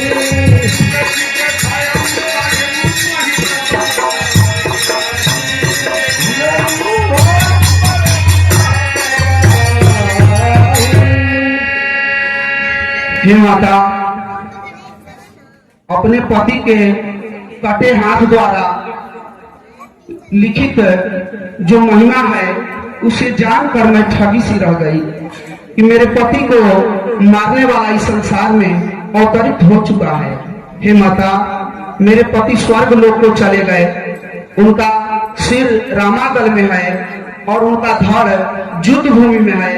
हे माता, अपने पति के कटे हाथ द्वारा लिखित जो महिमा है उसे जानकर मैं ठगी सी रह गई कि मेरे पति को मारने वाला इस संसार में अवतरित हो चुका है। हे माता, मेरे पति स्वर्ग लोक को चले गए, उनका सिर रामागल में है और उनका धड़ युद्ध भूमि में है।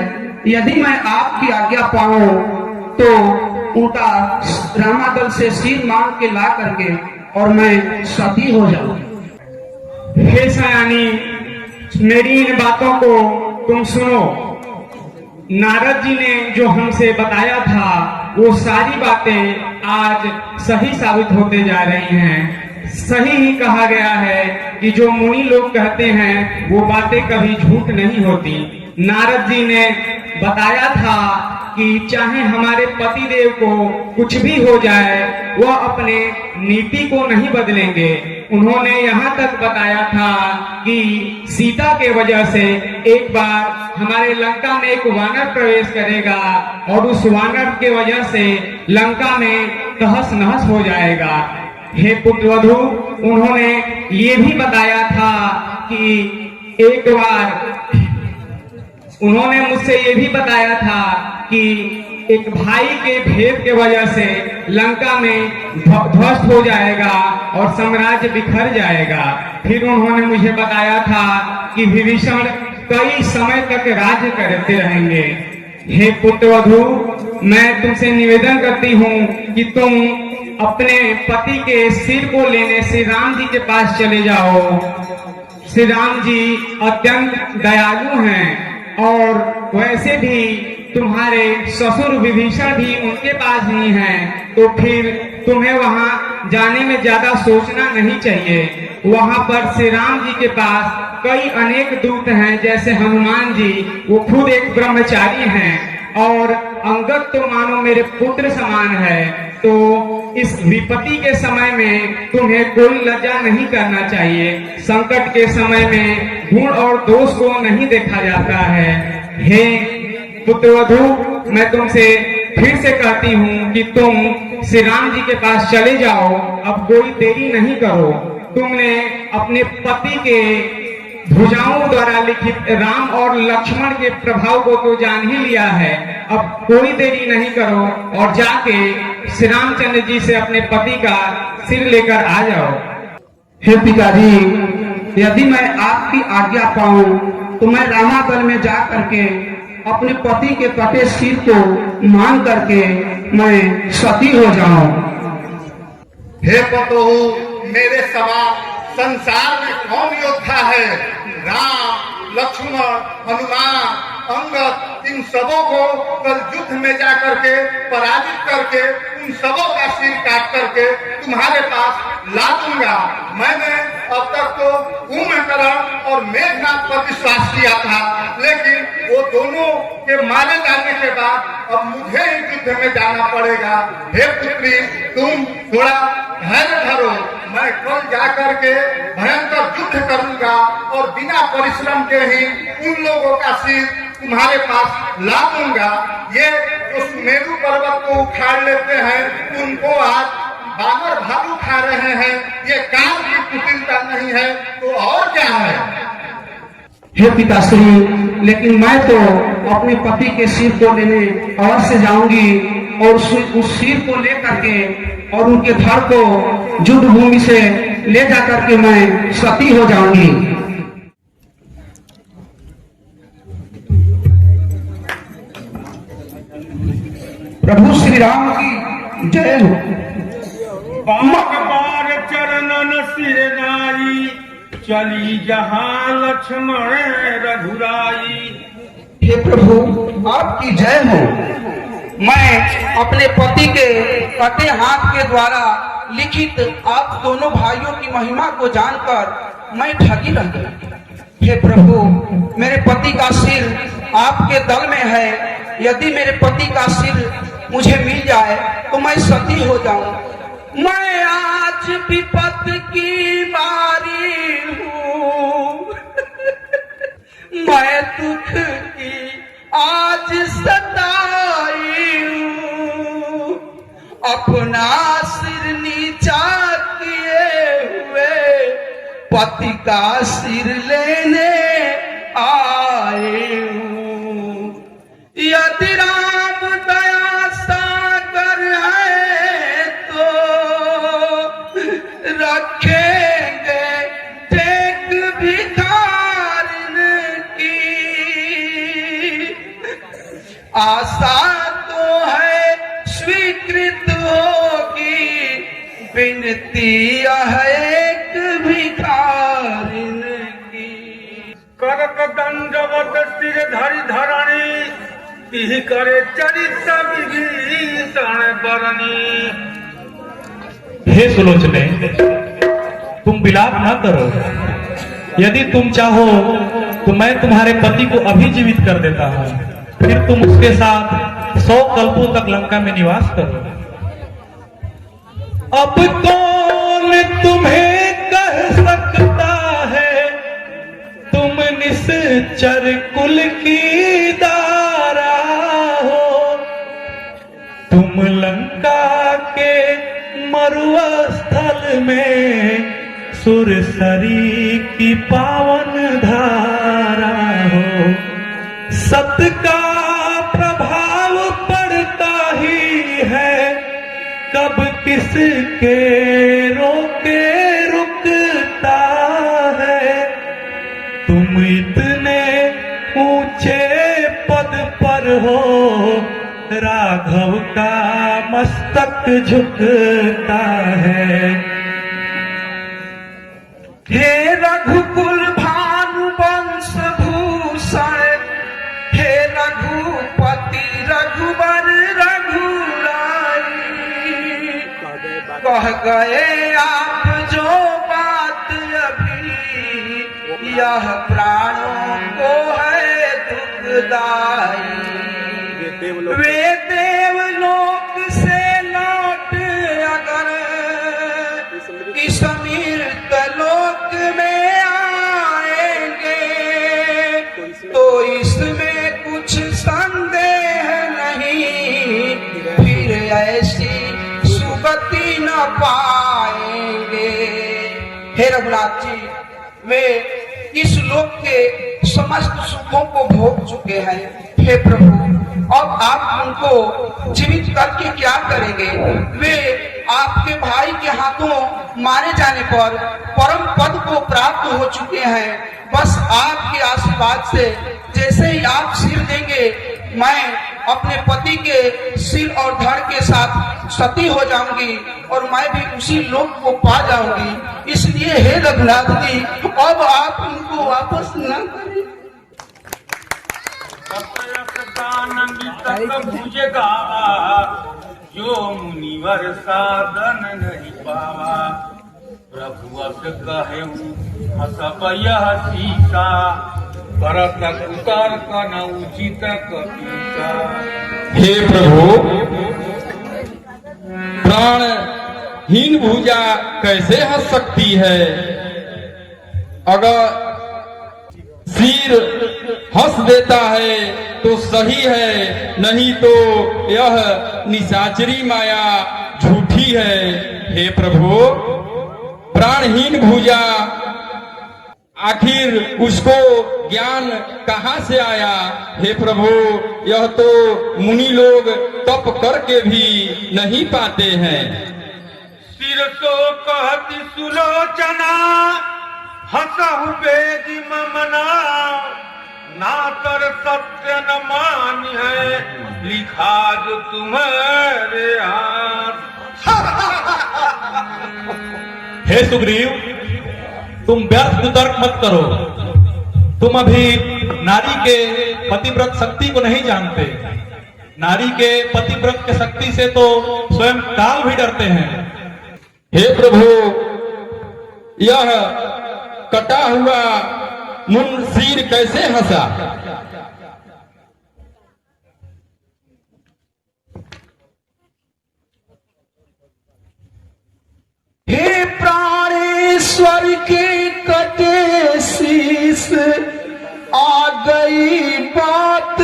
यदि मैं आपकी आज्ञा पाऊं तो उनका रामादल से सिर मांग के ला करके और मैं सती हो जाऊं। हे सयानी, मेरी इन बातों को तुम सुनो। नारद जी ने जो हमसे बताया था वो सारी बातें आज सही साबित होते जा रही हैं। सही ही कहा गया है कि जो मुनि लोग कहते हैं वो बातें कभी झूठ नहीं होती। नारद जी ने बताया था कि चाहे हमारे पति देव को कुछ भी हो जाए, वह अपने नीति को नहीं बदलेंगे। उन्होंने यहाँ तक बताया था कि सीता के वजह से एक बार हमारे लंका में एक वानर प्रवेश करेगा और उस वानर के वजह से लंका में तहस नहस हो जाएगा। हे पुत्रवधू, उन्होंने ये भी बताया था कि एक बार उन्होंने मुझसे ये भी बताया था कि एक भाई के भेद के वजह से लंका में ध्वस्त हो जाएगा और साम्राज्य बिखर जाएगा। फिर उन्होंने मुझे बताया था कि विभीषण कई समय तक राज्य करते रहेंगे। हे पुत्रवधू, मैं तुमसे निवेदन करती हूँ कि तुम अपने पति के सिर को लेने श्री राम जी के पास चले जाओ। श्री राम जी अत्यंत दयालु हैं और वैसे भी तुम्हारे ससुर विभीषण भी उनके पास ही हैं, तो फिर तुम्हें वहां जाने में ज्यादा सोचना नहीं चाहिए। वहां पर श्री राम जी के पास कई अनेक दूत हैं, जैसे हनुमान जी, वो खुद एक ब्रह्मचारी हैं और अंगद तो मानो मेरे पुत्र समान है। तो इस विपत्ति के समय में तुम्हें कोई लज्जा नहीं करना चाहिए। संकट के समय में गुण और दोष को नहीं देखा जाता है। हे पुत्रवधू, मैं तुमसे फिर से कहती हूँ कि तुम श्री राम जी के पास चले जाओ, अब कोई देरी नहीं करो। तुमने अपने पति के भुजाओं द्वारा लिखित राम और लक्ष्मण के प्रभाव को तो जान ही लिया है। अब कोई देरी नहीं करो और जाके श्री रामचंद्र जी से अपने पति का सिर लेकर आ जाओ। हे पिताजी, यदि मैं आपकी आज्ञा पाऊं तो मैं रामागल में जा करके अपने पति के कटे सिर को मांग करके मैं सती हो जाऊं। हे पतोहू, मेरे समान संसार में कौन योद्धा है? राम, लक्ष्मण, हनुमान, अंगद, इन सबों को कल युद्ध में जाकर के पराजित करके उन सबों का सिर काट करके तुम्हारे पास ला दूंगा। मैंने अब तक तो कुंभकर्ण और मेघनाथ पर विश्वास किया था, लेकिन वो दोनों के मारे जाने के बाद अब मुझे ही युद्ध में जाना पड़ेगा। हे पुत्री, तुम थोड़ा धैर्य धरो, मैं कल जाकर के भयंकर युद्ध करूंगा और बिना परिश्रम के ही उन लोगों का सिर तुम्हारे पास ला दूंगा। ये जो सुमेरु पर्वत को उखाड़ लेते हैं, उनको आज बानर भालू खा रहे हैं। ये काल की कुटिलता नहीं है तो और क्या है? हे पिताश्री, लेकिन मैं तो अपने पति के सिर को लेने अवश्य जाऊंगी और उस सिर को लेकर के और उनके धड़ को युद्ध भूमि से ले जाकर के मैं सती हो जाऊंगी। प्रभु श्री राम की जय हो। बार बार चरणन सिर नाई, चली जहां लक्ष्मण रघुराई। हे प्रभु, आपकी जय हो। मैं अपने पति के कटे हाथ के द्वारा लिखित आप दोनों भाइयों की महिमा को जानकर मैं ठगी रह गई। हे प्रभु, मेरे पति का सिर आपके दल में है। यदि मेरे पति का सिर मुझे मिल जाए तो मैं सती हो जाऊं। मैं आज विपत की मारी हूँ, मैं दुख की आज सताई हूँ, अपना सिर नीचा किए हुए पति का सिर लेने आए हूँ। यदि राम दया सागर है तो रखेंगे टेक भिखारिन की, आशा तो है स्वीकृत होगी, विनती है एक भिखारिन की। करक दंडवत सिर धरि धरणी, तिहि करे चरित विभीषण बरनी। हे सुलोचने, तुम विलाप न करो। यदि तुम चाहो तो मैं तुम्हारे पति को अभी जीवित कर देता हूँ, फिर तुम उसके साथ 100 कल्पों तक लंका में निवास करो। अब कौन तुम्हें कह सकता है तुम निश्चर कुल की दारा हो, तुम लंका के मरुआ स्थल में सुरसरी की पावन धारा हो। सत का प्रभाव पड़ता ही है, कब किसके रोके रुकता है। तुम इतने ऊंचे पद पर हो, राघव का मस्तक झुकता है। हे रघुकुल भानु वंश भूषण, हे रघुपति रघुवर रघुराई, कह गए आप जो बात अभी, यह प्राणों को है दुखदाई। वे देवलोक से लौट अगर इस अमृत लोक में आएंगे, तो इसमें कुछ संदेह नहीं, फिर ऐसी सुगति न पाएंगे। हे रघुनाथ जी, वे इस लोक के समस्त सुखों को भोग चुके हैं। हे प्रभु, अब आप उनको जीवित करके क्या करेंगे? वे आपके भाई के हाथों मारे जाने पर परम पद को प्राप्त हो चुके हैं। बस आपके आशीर्वाद से जैसे ही आप सिर देंगे, मैं अपने पति के सिर और धड़ के साथ सती हो जाऊंगी और मैं भी उसी लोक को पा जाऊंगी। इसलिए हे रघुनाथ जी, अब आप उनको वापस न करें। भुजगा जो मुनिवर साधन नहीं पावा, प्रभु अस कहूँ हसब यह सीसा, करत उतर कन उचित कपीसा। हे प्रभु, प्राणहीन भुजा कैसे हंस सकती है? अगर सिर हंस देता है तो सही है, नहीं तो यह निशाचरी माया झूठी है। हे प्रभु, प्राणहीन भुजा, आखिर उसको ज्ञान कहाँ से आया? हे प्रभु, यह तो मुनि लोग तप करके भी नहीं पाते हैं। सिर तो कहती सुलोचना, हंसहु बेदी ममना, ना कर सत्य न मान है, लिखा जो तुम्हारे हाथ। हे सुग्रीव, तुम व्यर्थ कुतर्क मत करो। तुम अभी नारी के पतिव्रत शक्ति को नहीं जानते। नारी के पतिव्रत के शक्ति से तो स्वयं काल भी डरते हैं। हे प्रभु, यह कटा हुआ मुन सिर कैसे हंसा? स्वर के कटे शीश आ गई बात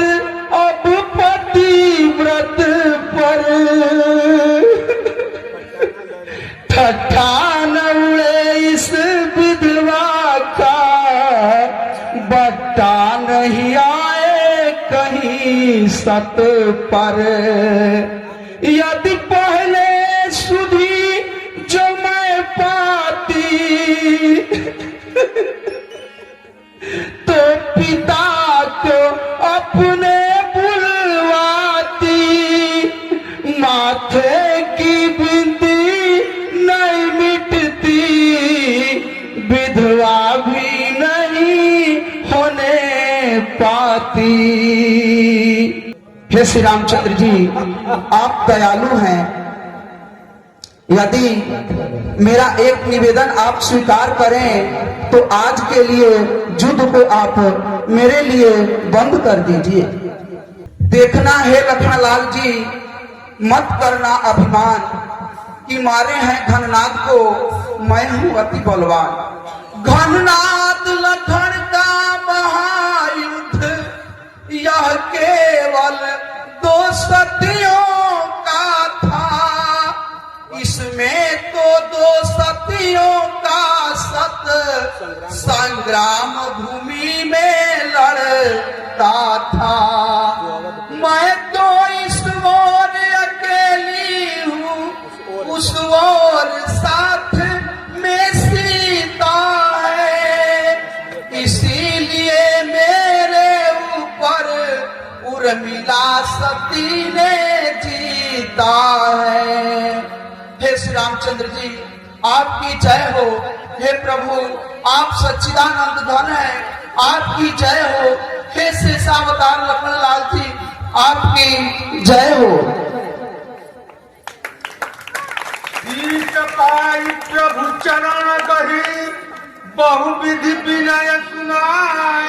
अब पतिव्रत पर। ठट्ठा न उड़े इस विधवा का, बट्टा नहीं आए कहीं सत पर। यदि पहले सुधी जो मैं पाती तो पिता को अपने बुलवाती। माथे की बिंदी नहीं मिटती, विधवा भी नहीं होने पाती। हे श्री रामचंद्र जी, आप दयालु हैं। यदि मेरा एक निवेदन आप स्वीकार करें तो आज के लिए युद्ध को आप मेरे लिए बंद कर दीजिए। देखना है लखनलाल जी, मत करना अभिमान कि मारे हैं घननाद को, मैं हूं अति बलवान। घननाद लखन का महायुद्ध यह केवल 2 सतियों का था। इसमें तो 2 सतियों का सत संग्राम भूमि में लड़ता था। मैं तो इस ओर अकेली हूँ, उस ओर साथ में सीता है। इसीलिए मेरे ऊपर उर्मिला सती ने जीता है। हे श्री रामचंद्र जी, आपकी जय हो। हे प्रभु, आप सच्चिदानंद धन है, आपकी जय हो। हे शेषावतार लखनलाल जी, आपकी जय हो। सीत पाई प्रभु चरण गही, बहुविधि विनय सुनाय।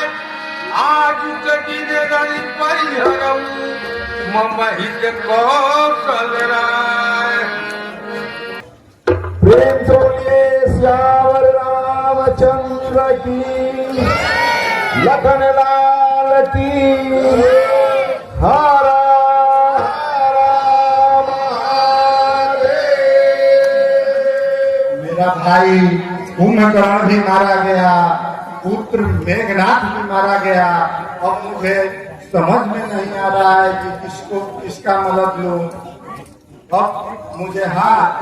आज दिन रवि परिहरऊ, मम हित कौशल राय। प्रेम से बोलिए श्यावर रामचंद्र की, लखन लाल की। हर मेरा भाई कुंभकर्ण भी मारा गया, पुत्र मेघनाथ भी मारा गया। अब मुझे समझ में नहीं आ रहा है कि किसका मदद लूं। अब मुझे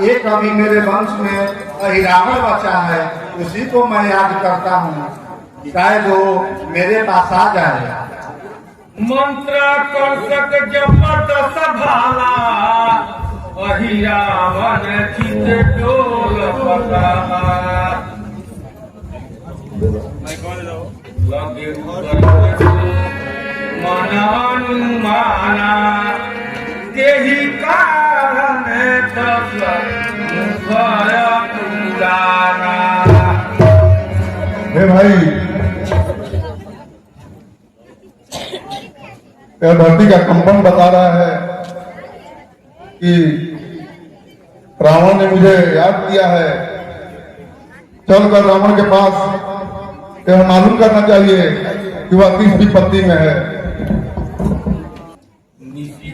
एक अभी मेरे वंश में अहिरावण बचा है, उसी को मैं याद करता हूँ, शायद वो मेरे पास आ जाए। मंत्र कर्षक जपत सभाला, अहिरावण चित डोल पताला। लगे मन अनुमाना, तेहि कारण तप मुखर पुराना। हे भाई, यह धरती का कंपन बता रहा है कि रावण ने मुझे याद किया है। चलकर रावण के पास यह मालूम करना चाहिए कि वह किस विपत्ति में है।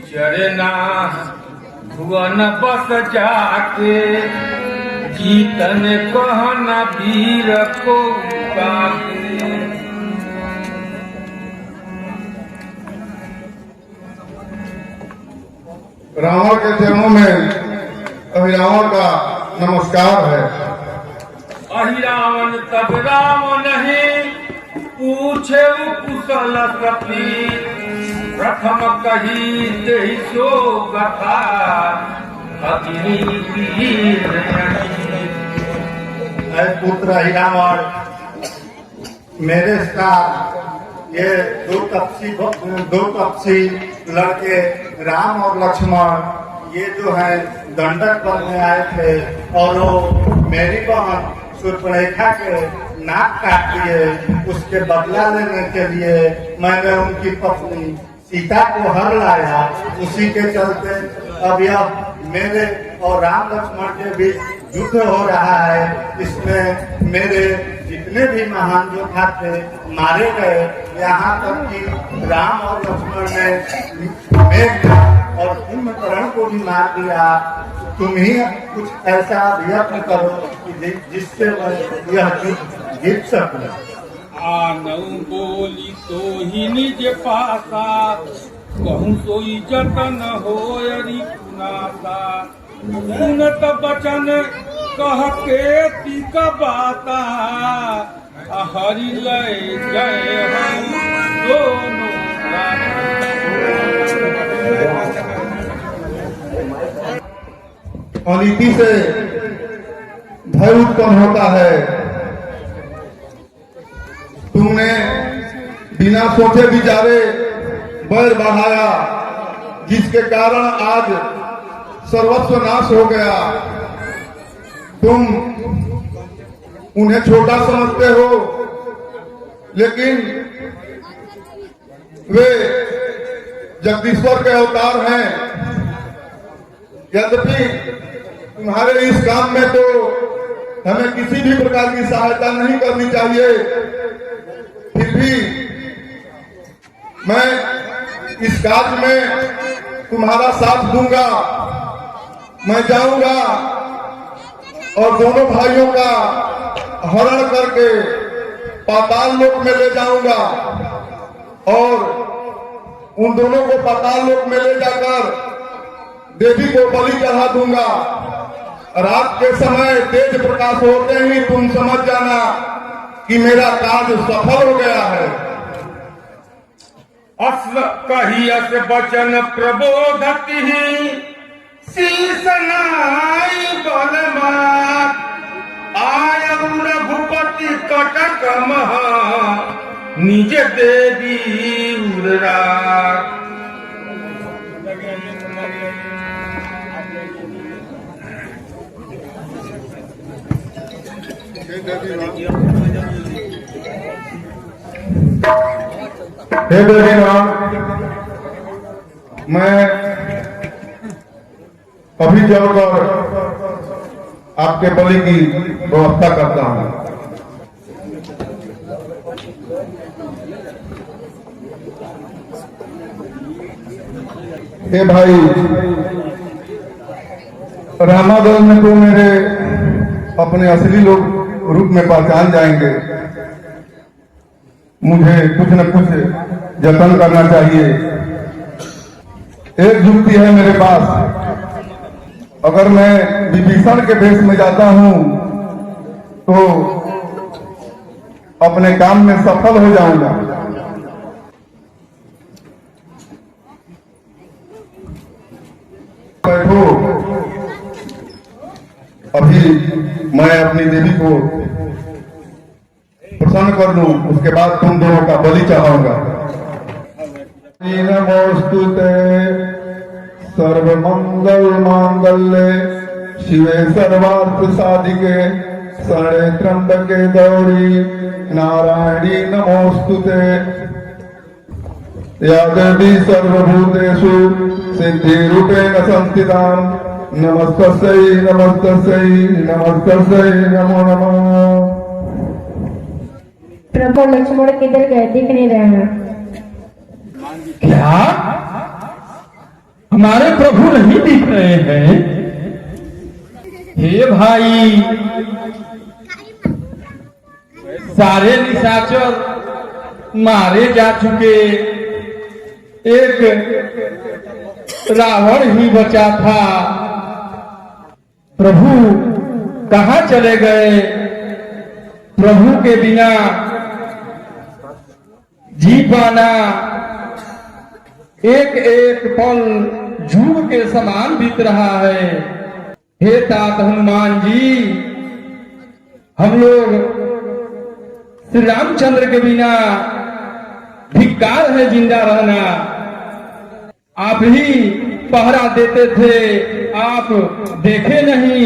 चरना भुवन बस जाके, जीतन कहना वीर को पाके। रावण के चरणों में अहिरावण का नमस्कार है। अहिरावण तब राम नहीं, पूछे कुशल सती। प्रथम कही तेहि सो कथा, अग्नि वीर ऐ पुत्र अहिरावण, मेरे साथ ये दो तपसी लड़के राम और लक्ष्मण, ये जो है दंडक बनने आए थे और वो मेरी बहन शूर्पणखा के नाक काट दिए। उसके बदला लेने के लिए मैंने उनकी पत्नी सीता को हर लाया। उसी के चलते अब यह मेरे और राम लक्ष्मण के बीच युद्ध हो रहा है। इसमें मेरे जितने भी महान योद्धा थे मारे गए। यहाँ तक कि राम और लक्ष्मण ने मेघनाद और कुंभकर्ण को भी मार दिया। तुम ही कुछ ऐसा यत्न करो कि जिससे यह युद्ध जीत सकूं। आनऊ बोली तो ही निज पासा, कहूँ सोई जतन हो नासा। सुनत बचन कह के तिक बाता, हरि लय जय हम दोनों अनीति से भय उत्पन्न होता है। तुमने बिना सोचे विचारे बैर बढ़ाया, जिसके कारण आज सर्वस्व नाश हो गया। तुम उन्हें छोटा समझते हो, लेकिन वे जगदीश्वर के अवतार हैं। यद्यपि तुम्हारे इस काम में तो हमें किसी भी प्रकार की सहायता नहीं करनी चाहिए, फिर भी मैं इस कार्य में तुम्हारा साथ दूंगा। मैं जाऊंगा और दोनों भाइयों का हरण करके पाताल लोक में ले जाऊंगा और उन दोनों को पाताल लोक में ले जाकर देवी को बलि चढ़ा दूंगा। रात के समय तेज प्रकाश होते ही तुम समझ जाना कि मेरा कार्य सफल हो गया है। अस कही अस बचन प्रबोधति, शीस नाई बलमात। आयऊ रघुपति कटक महा, निज देवी उर्रात। हे देवीनाथ, मैं अभी चलकर आपके बलि की व्यवस्था करता हूँ। हे भाई, रामादल में तो मेरे अपने असली लोग रूप में पहचान जाएंगे। मुझे कुछ न कुछ जतन करना चाहिए। एक युक्ति है मेरे पास। अगर मैं विभीषण के भेष में जाता हूं तो अपने काम में सफल हो जाऊंगा। बैठो, अभी मैं अपनी देवी को प्रसन्न कर लूं, उसके बाद तुम दोनों का बलि चढ़ाऊंगा। नमोस्तुते सर्वमंगल मांगल्ये शिवे सर्वार्थ साधिके शरणे त्र्यंबके गौरी नारायणी नमोस्तुते। या देवी सर्वभूतेषु सिद्धिरूपेण संस्थितां नमस्तस्यै नमस्तस्यै नमस्तस्यै नमो नमः। प्रभु लक्ष्मण किधर गए, दिख नहीं रहे हैं। क्या हमारे प्रभु नहीं दिख रहे हैं? हे भाई, सारे निशाचर मारे जा चुके, एक रावण ही बचा था। प्रभु कहाँ चले गए? प्रभु के बिना जी पाना एक एक पल जुग के समान बीत रहा है। हे तात हनुमान जी, हम लोग श्री रामचंद्र के बिना धिक्कार है जिंदा रहना। आप ही पहरा देते थे, आप देखे नहीं।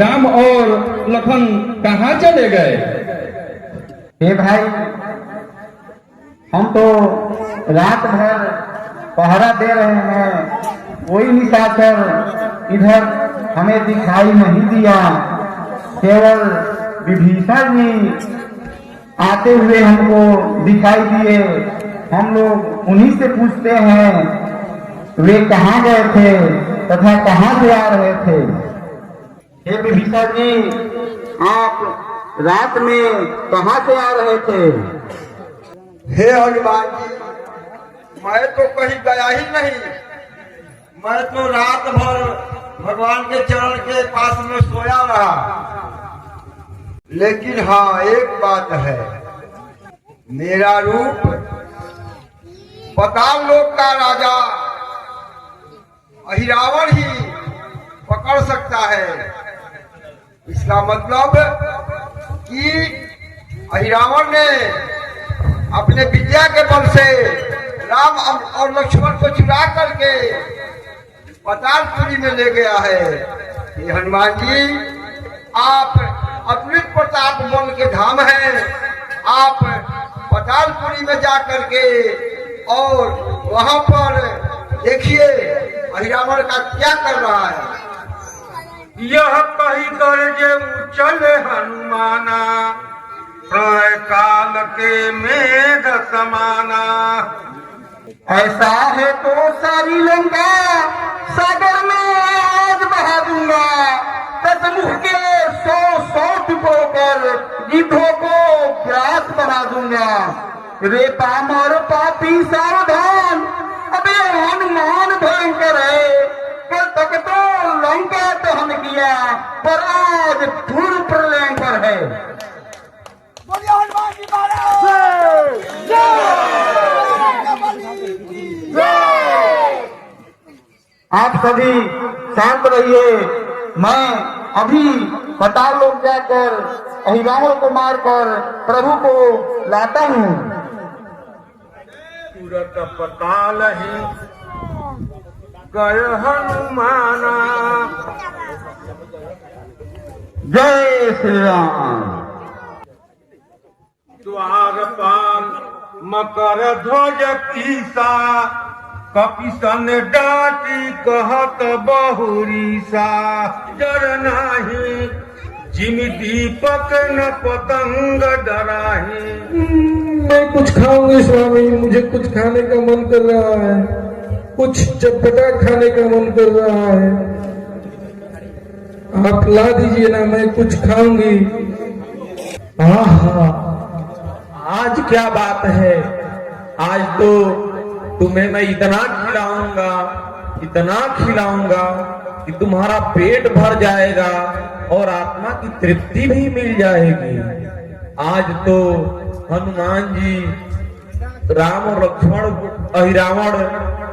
राम और लखन कहाँ चले गए? हे भाई, हम तो रात भर पहरा दे रहे हैं, कोई निशाचर इधर हमें दिखाई नहीं दिया, केवल विभीषण जी आते हुए हमको दिखाई दिए। हम लोग उन्हीं से पूछते हैं वे कहाँ गए थे तथा कहाँ से आ रहे थे। हे विभीषण जी, आप रात में कहाँ से आ रहे थे? हे हनुमान जी, मैं तो कहीं गया ही नहीं। मैं तो रात भर भगवान के चरण के पास में सोया रहा। लेकिन हाँ, एक बात है, मेरा रूप पाताल लोक का राजा अहिरावण ही पकड़ सकता है। इसका मतलब कि अहिरावण ने अपने विद्या के बल से राम और लक्ष्मण को चुरा करके पातालपुरी में ले गया है। ये हनुमान जी, आप अतुलित प्रताप बल के धाम हैं। आप पातालपुरी में जा करके और वहां पर देखिए अहिरावण का क्या कर रहा है। यह कही कर जे उचल हनुमाना, प्रलय काल के मेघ समाना। ऐसा है तो सारी लंका सागर में आज बहा दूंगा। दशमुख के 100 टुकड़ों पर गिद्धों को ग्रास बना दूंगा। रे पामर पापी सावधान, अबे हनुमान भयंकर है। कल तक तो लंका दहन किया, पर आज पूर्ण प्रलयंकर है। आप सभी शांत रहिए। मैं अभी पाताल लोक जाकर अहिरावण को मारकर प्रभु को लाता हूँ। तुरत पताल ही गय हनुमाना। जय श्री राम। द्वारपाल मकर ध्वज पीसा, कपिसन डाटी कहत बहुरीसा। डर नाही जिम दीपक न पतंग डराही। मैं कुछ खाऊंगी स्वामी, मुझे कुछ खाने का मन कर रहा है, कुछ चटपटा खाने का मन कर रहा है। आप ला दीजिए ना, मैं कुछ खाऊंगी। आहा, आज क्या बात है। आज तो तुम्हें मैं इतना खिलाऊंगा कि तुम्हारा पेट भर जाएगा और आत्मा की तृप्ति भी मिल जाएगी। आज तो हनुमान जी अहिरावण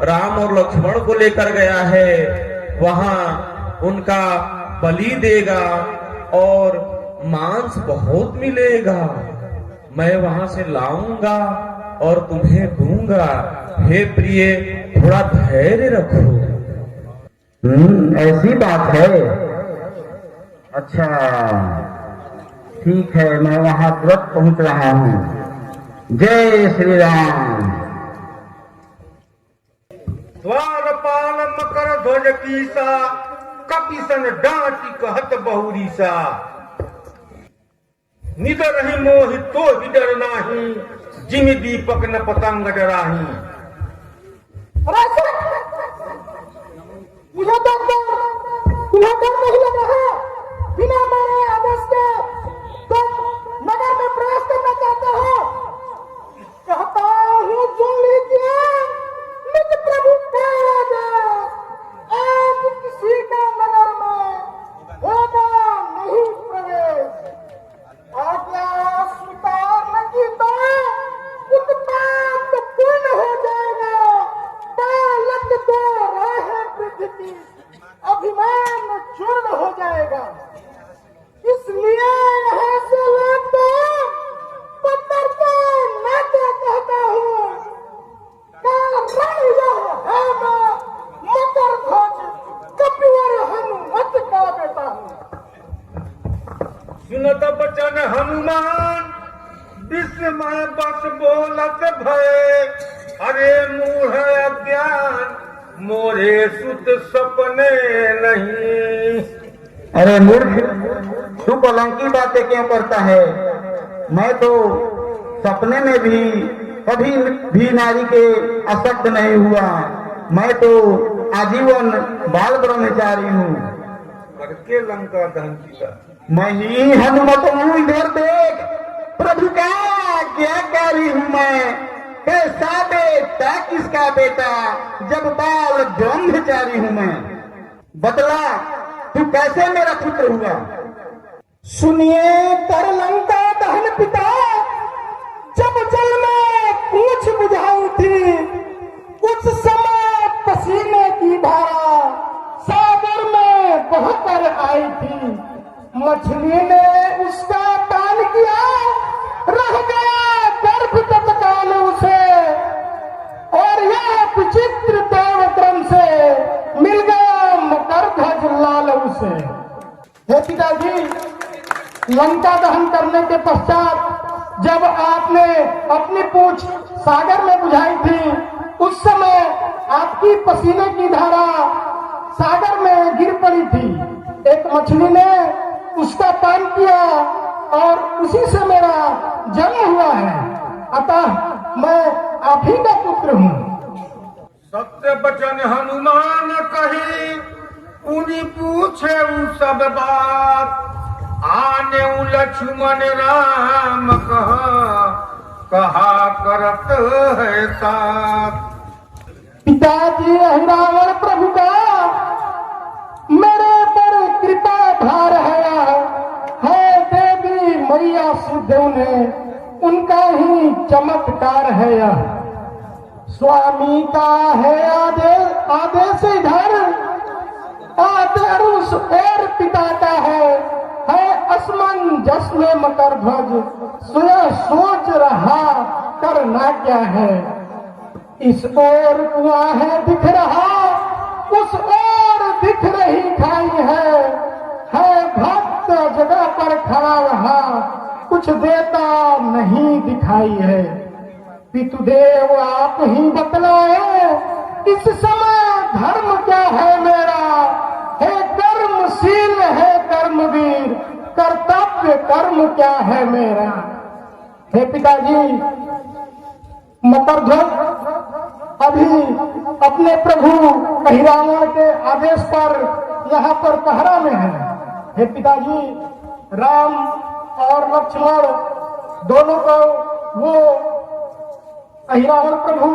राम और लक्ष्मण को लेकर गया है, वहां उनका बलि देगा और मांस बहुत मिलेगा। मैं वहां से लाऊंगा और तुम्हें दूंगा। हे प्रिय, थोड़ा धैर्य रखो। ऐसी बात है। अच्छा ठीक है, मैं वहां तुरंत पहुंच रहा हूँ। जय श्री राम। द्वारपाल मकर ध्वज पीसा, कपिसन डांटी कहत बहुरीसा। निदर रही मोहि तो ही डर नाही, जिम दीपक न पतंग डराही। तुम्हें डर नहीं लगा है? बिना मेरे आदेश के तुम नगर में प्रवेश करना चाहते हो? कहता हूँ सुन लीजिए, निज प्रभु का आदेश, आज किसी का नगर में होगा नहीं प्रवेश। आज्ञा स्वीकार न की तो उत्पात पूर्ण हो जाएगा। बालक तो रहे पृथ्वी, अभिमान चूर्ण हो जाएगा। इसलिए यहाँ से लौट पत्थर को नाते कहता हूँ, कारण यह है मैं मकर ध्वज कपिवर हनुमत का बेटा हूँ। सुनत बचन हनुमान, विस्मय बस बोलत भय। अरे मूढ़ अज्ञान मोरे सुत सपने नहीं। अरे मूर्ख, तू कलंकी बातें क्यों करता है? मैं तो सपने में भी कभी भी नारी के आसक्त नहीं हुआ। मैं तो आजीवन बाल ब्रह्मचारी हूँ। करके लंका दहन किया। मैं ही हनुमत हूँ, इधर देख। प्रभु का आज्ञाकारी हूँ मैं। कैसा बेटा किसका बेटा, जब बाल ब्रह्मचारी हूँ मैं। बतला, तू कैसे मेरा पुत्र हुआ? सुनिए कर लंका दहन पिता, जब जल में पूछ बुझाई थी, उस समय पसीने की धारा सागर में बहकर आई थी। मछली ने उसका पान किया, रह गया गर्भ तत्काल उसे, और यह विचित्र देवक्रम से मिल गया मकरध्वज लाल उसे। हे पिताजी, लंका दहन करने के पश्चात जब आपने अपनी पूंछ सागर में बुझाई थी, उस समय आपकी पसीने की धारा सागर में गिर पड़ी थी। एक मछली ने उसका पान किया और उसी से मेरा जन्म हुआ है। अतः मैं आप ही का पुत्र हूँ। सत्य वचन हनुमान कही, उन्हीं पूछे उ सब बात। आने उ लक्ष्मण राम कहा करत है साथ। पिताजी रावण प्रभु का मेरे पर कृपा भार है देवी मैया सुदेव ने उनका ही चमत्कार है यह। स्वामी का है आदेश इधर, आदेश और पिता का है असमंजस में मकरध्वज। स्वयं सोच रहा करना क्या है। इस ओर कुआं है दिख रहा, उस ओर दिख रही खाई है भक्त जगह पर खड़ा रहा, कुछ देता नहीं दिखाई है। पितुदेव आप ही बतलाए, इस समय धर्म क्या है मेरा। है कर्मशील है कर्मवीर, कर्तव्य कर्म क्या है मेरा। हे पिताजी, मकरध्वज अभी अपने प्रभु रावण के आदेश पर यहाँ पर पहरा में है। हे पिताजी, राम और लक्ष्मण दोनों को वो रावण प्रभु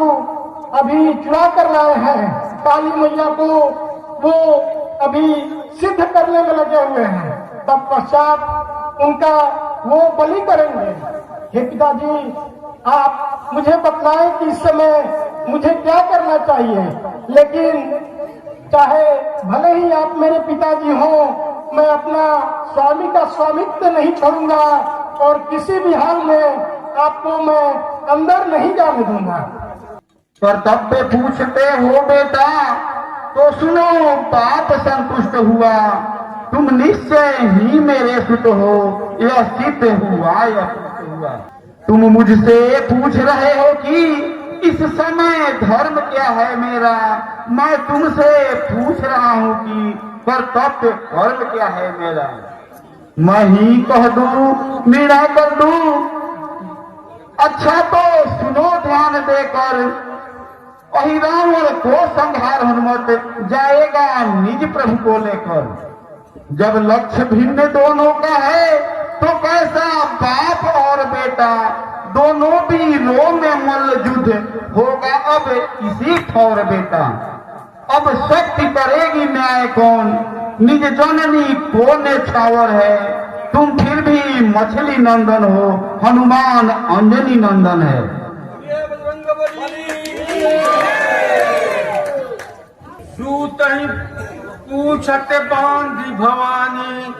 अभी चुरा कर लाए हैं। काली मैया को वो अभी सिद्ध करने में लगे हुए हैं, तब पश्चात उनका वो बलि करेंगे। हे पिताजी, आप मुझे बतलाएं कि इस समय मुझे क्या करना चाहिए। लेकिन चाहे भले ही आप मेरे पिताजी हो, मैं अपना स्वामी का स्वामित्व नहीं छोड़ूंगा और किसी भी हाल में आपको मैं अंदर नहीं जाने दूंगा। कर्तव्य पूछते हो बेटा, तो सुनो बात संतुष्ट हुआ। तुम निश्चय ही मेरे सुत हो, यह सिद्ध हुआ यह सिद्ध हुआ। तुम मुझसे पूछ रहे हो कि इस समय धर्म क्या है मेरा। मैं तुमसे पूछ रहा हूँ कि कर्तव्य धर्म क्या है मेरा। मैं ही कह दूं, मेरा कर दूं। अच्छा तो सुनो ध्यान देकर, रावण को संहार हनुमत जाएगा निज प्रभु को लेकर। जब लक्ष्य भिन्न दोनों का है, तो कैसा बाप और बेटा, दोनों भी रो में मल्ल युद्ध होगा अब इसी ठौर बेटा। अब शक्ति करेगी न्याय कौन, निज जननी को छावर है। तुम फिर भी मछली नंदन हो, हनुमान अंजनी नंदन है। सूतहि पूछत बांधी भवानी,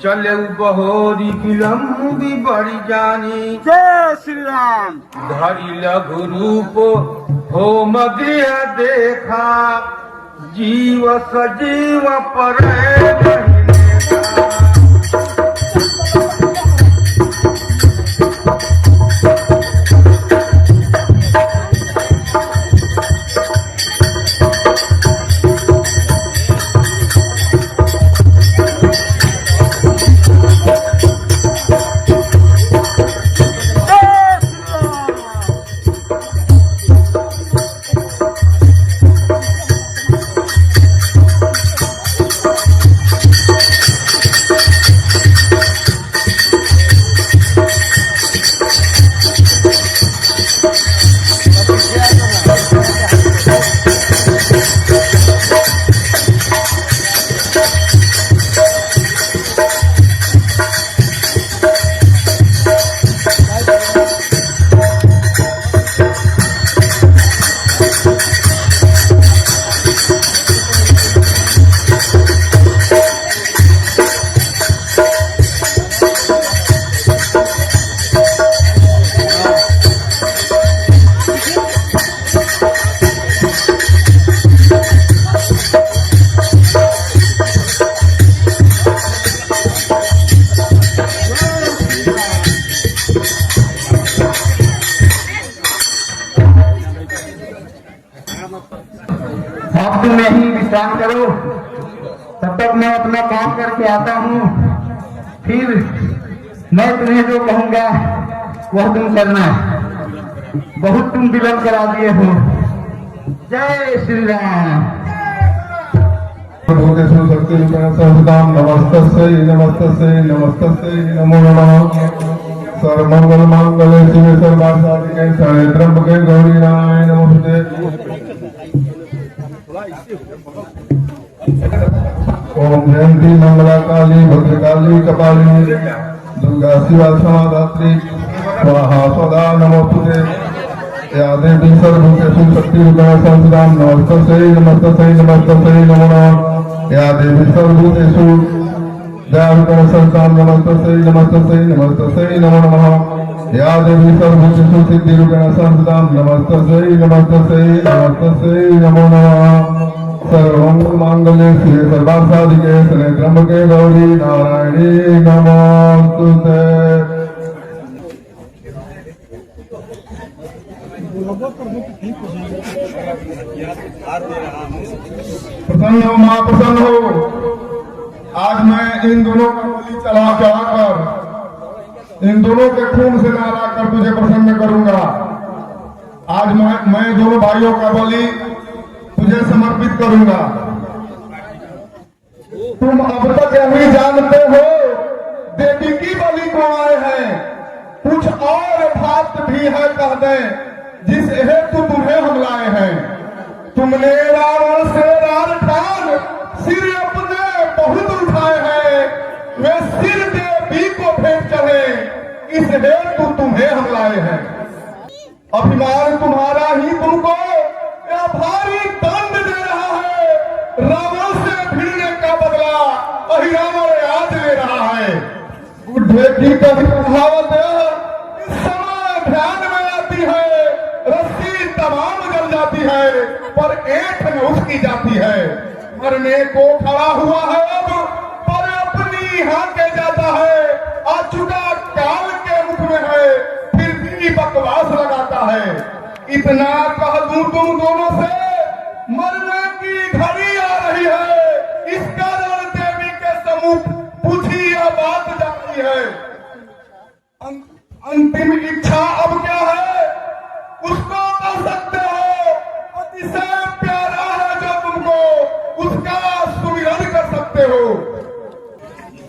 चले बहोरी विलम्बी बड़ी जानी। जय श्री राम। धरि लघु रूप हो मगृह देखा, जीव सजीव पर इंतजार करो, तब तक मैं अपना काम करके आता हूँ, फिर मैं तुम्हें जो कहूँगा वह तुम करना। बहुत तुम विलंब करा दिए हो। जय श्री राम। भूतेषु शक्तिरूपेण संस्थितां नमस्तस्यै नमस्तस्यै नमस्तस्यै नमो नमः। सर्वमंगल मांगल्ये शिवे सर्वार्थसाधिके शरण्ये त्र्यंबके गौरी नारायणी नमोस्तुते। ओम जयंती मंगला काली भद्रकाली कपालिनी दुर्गा शिवा क्षमा दात्री स्वाहा सदा नमोस्तुते। या देवी सर्वभूतेषु शक्तिरूपेण संस्थितां नमस्तस्यै नमस्तस्यै नमस्तस्यै नमो नमः। या देवी सर्वभूतेषु दयारूपेण संस्थितां नमस्तस्यै नमस्तस्यै नमस्तस्यै नमो नमः। या देवी सर्वभूतेषु सिद्धिरूपेण संस्थितां नमस्तस्यै नमस्तस्यै नमस्तस्यै नमो नमः। सर्वमंगल मांगल्ये शिवे सर्वार्थसाधिके शरण्ये त्र्यंबके गौरी नारायणी नमोस्तुते। प्रसन्न हो माँ, प्रसन्न हो। आज मैं इन दोनों का बलि चढ़ाकर इन दोनों के खून से नहला कर तुझे प्रसन्न करूंगा। आज मैं दोनों भाइयों का बलि तुझे समर्पित करूंगा। तुम अब तक यही जानते हो देवी की बलि को आए हैं, कुछ और बात भी है कह दे जिस हेतु तुम्हें हम लाए हैं। तुमने रावण से रार ठान सिर अपने बहुत उठाए हैं, वे सिर देवी को भेंट चढ़े, इस हेतु तुम्हें हम लाए हैं। अभिमान तुम्हारा ही तुमको यह भारी दंड दे रहा है। रावण से भिड़ने का बदला वही रावण आज ले रहा है। बुढ़े की कहावत इस समय ध्यान में आती है, रस्सी तमाम जल जाती है पर ऐंठ न उसकी जाती है। मरने को खड़ा हुआ है अब पर अपनी हाके जाता है। आ चुका काल के मुख में है फिर भी बकवास लगाता है। इतना कह दूं तुम दोनों से मरने की घड़ी आ रही है, इस कारण देवी के सम्मुख पूछी यह बात जाती है। अंतिम इच्छा अब क्या है उसको कह सकते हो। अतिशय प्यारा है जो तुमको, उसका सुमिरन कर सकते हो।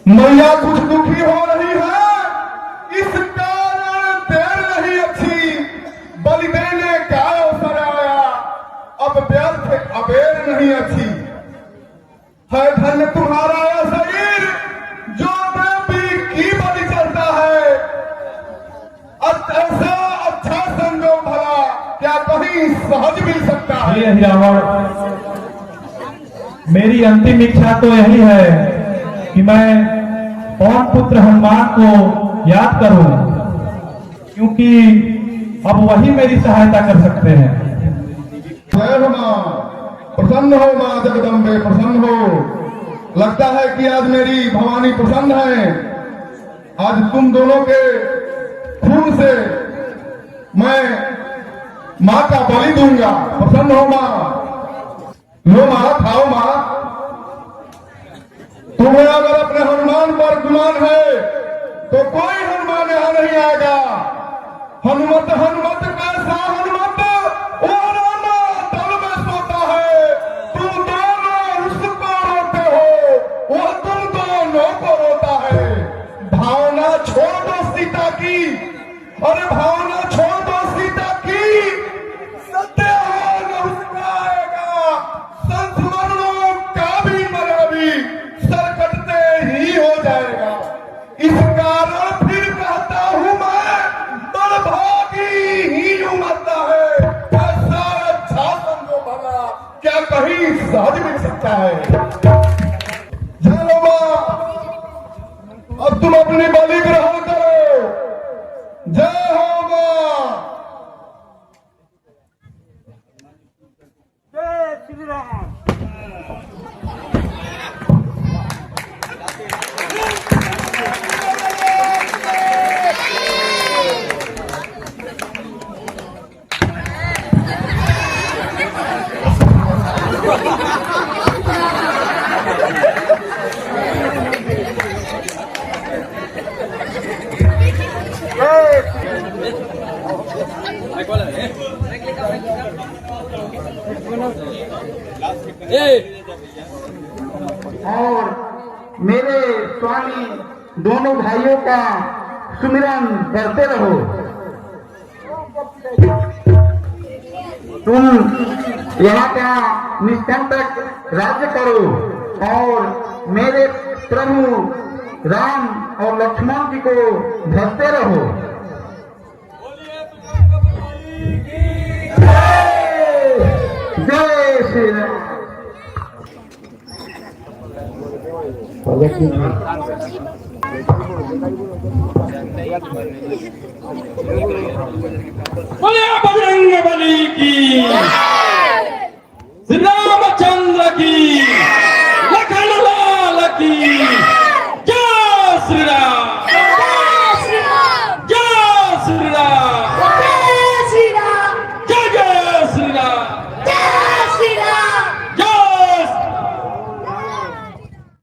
मैया कुछ दुखी हो रही है, इस कारण देर नहीं अच्छी। बलि देने का अवसर आया, अब व्यर्थ अबेर नहीं अच्छी। है धन्य तुम्हारा यह शरीर जो देवी की बलि चढ़ता है। ऐसा अच्छा संजोग भला क्या कहीं सहज मिल सकता है। ये रावण, मेरी अंतिम इच्छा तो यही है कि मैं पवन पुत्र हनुमान को याद करूं, क्योंकि अब वही मेरी सहायता कर सकते हैं। जय हो मां, प्रसन्न हो मां जगदम्बे, प्रसन्न हो। लगता है कि आज मेरी भवानी प्रसन्न है। आज तुम दोनों के खून से मैं मां का बलि दूंगा। प्रसन्न हो मां। लो मां, खाओ मां। तुम्हें अगर अपने हनुमान पर गुमान है तो कोई हनुमान यहां नहीं आएगा। हनुमत हनुमत कैसा हनुमत वो रामा दल में सोता है। तुम दोनों उसको रोते हो, वह तुम दोनों को रोता है। भावना छोड़ दो सीता की, अरे भावना छोड़ दो सीता की। सत्यवान उसका आएगा, संस्मरणों का भी मरण भी सर कटते ही हो जाएगा। इस कारण फिर कहता हूं मैं, बड़भागी ही यूं मरता है। ऐसा अच्छा समझो भला क्या कहीं सहज मिल सकता है। चलो मां, अब तुम अपनी बलि ग्रहण करो। जय हो मां। जय श्री राम। जवानी दोनों भाइयों का सुमिरन करते रहो। तुम यहाँ का निष्कंटक राज्य करो और मेरे प्रभु राम और लक्ष्मण जी को भजते रहो। जय श्री राम। बोले बजरंग